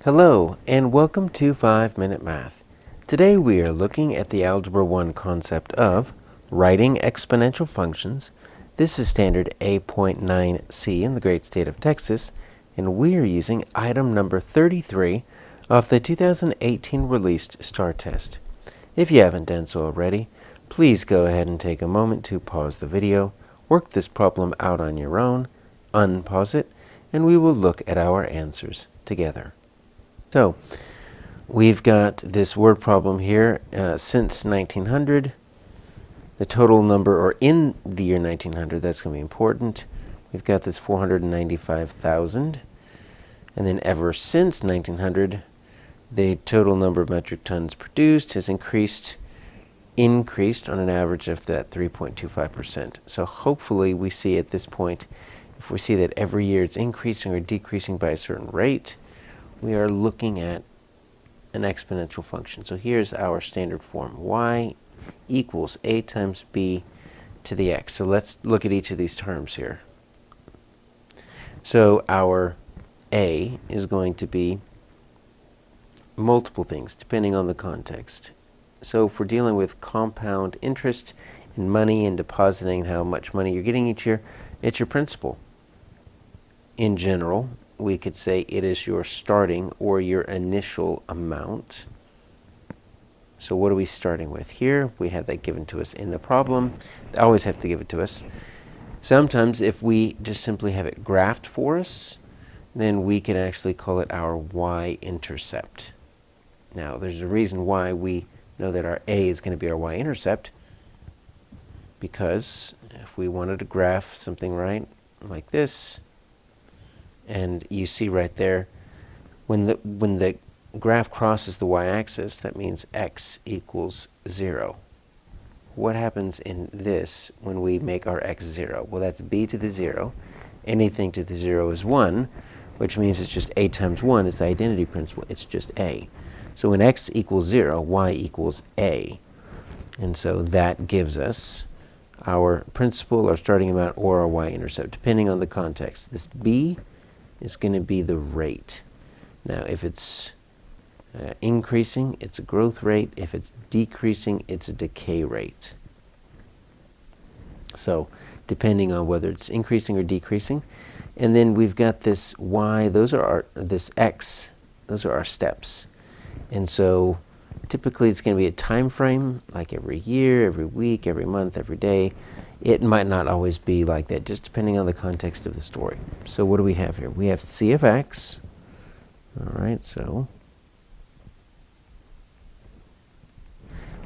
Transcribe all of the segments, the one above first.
Hello, and welcome to 5-Minute Math. Today we are looking at the Algebra 1 concept of writing exponential functions. This is standard A.9C in the great state of Texas, and we are using item number 33 of the 2018 released STAAR test. If you haven't done so already, please go ahead and take a moment to pause the video, work this problem out on your own, unpause it, and we will look at our answers together. So, we've got this word problem here since 1900. The total number, or in the year 1900, that's going to be important. We've got this 495,000. And then ever since 1900, the total number of metric tons produced has increased on an average of that 3.25%. So hopefully we see at this point, if we see that every year it's increasing or decreasing by a certain rate, we are looking at an exponential function. So here's our standard form. Y equals a times b to the x. So let's look at each of these terms here. So our a is going to be multiple things depending on the context. So if we're dealing with compound interest in money and depositing how much money you're getting each year, it's your principal. In general, we could say it is your starting or your initial amount. So what are we starting with here? We have that given to us in the problem. They always have to give it to us. Sometimes if we just simply have it graphed for us, then we can actually call it our y-intercept. Now there's a reason why we know that our a is going to be our y-intercept, because if we wanted to graph something right like this, and you see right there, when the graph crosses the y-axis, that means x equals 0. What happens in this when we make our x 0? Well, that's b to the 0. Anything to the 0 is 1, which means it's just a times 1 is the identity principle. It's just a. So when x equals 0, y equals a. And so that gives us our principal, our starting amount, or our y-intercept, depending on the context. This b is going to be the rate. Now, if it's increasing, it's a growth rate. If it's decreasing, it's a decay rate. So, depending on whether it's increasing or decreasing. And then we've got this y, this x, those are our steps. And so, typically it's going to be a time frame, like every year, every week, every month, every day. It might not always be like that, just depending on the context of the story. So what do we have here? We have c of x. All right, so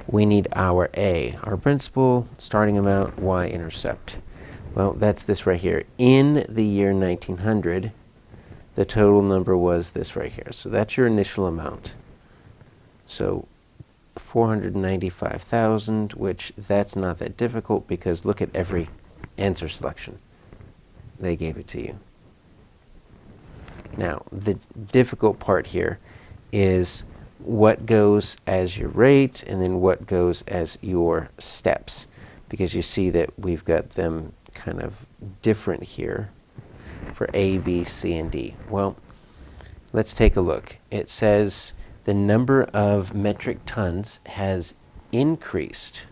we need our a, our principal, starting amount, y-intercept. Well, that's this right here. In the year 1900, the total number was this right here. So that's your initial amount. So 495,000, which that's not that difficult because look at every answer selection. They gave it to you. Now, the difficult part here is what goes as your rate and then what goes as your steps, because you see that we've got them kind of different here for A, B, C, and D. Well, let's take a look. It says the number of metric tons has increased.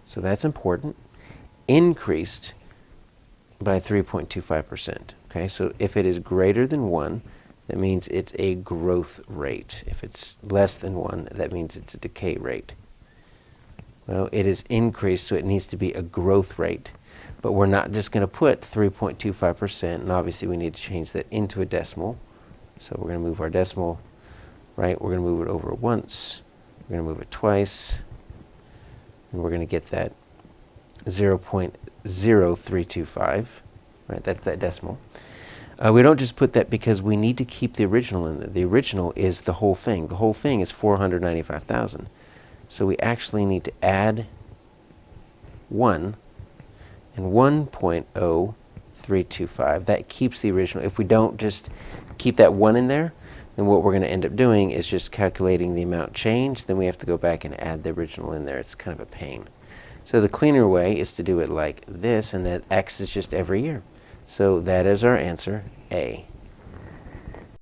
So that's important. Increased by 3.25%. Okay, so if it is greater than 1, that means it's a growth rate. If it's less than 1, that means it's a decay rate. Well, it is increased, so it needs to be a growth rate. But we're not just going to put 3.25%, and obviously we need to change that into a decimal. So we're going to move our decimal. Right, we're going to move it over once, we're going to move it twice, and we're going to get that 0.0325. Right, that's that decimal. We don't just put that because we need to keep the original in there. The original is the whole thing. The whole thing is 495,000. So we actually need to add 1 and 1.0325. That keeps the original. If we don't just keep that 1 in there, then what we're going to end up doing is just calculating the amount changed. Then we have to go back and add the original in there. It's kind of a pain. So the cleaner way is to do it like this, and that x is just every year. So that is our answer, A.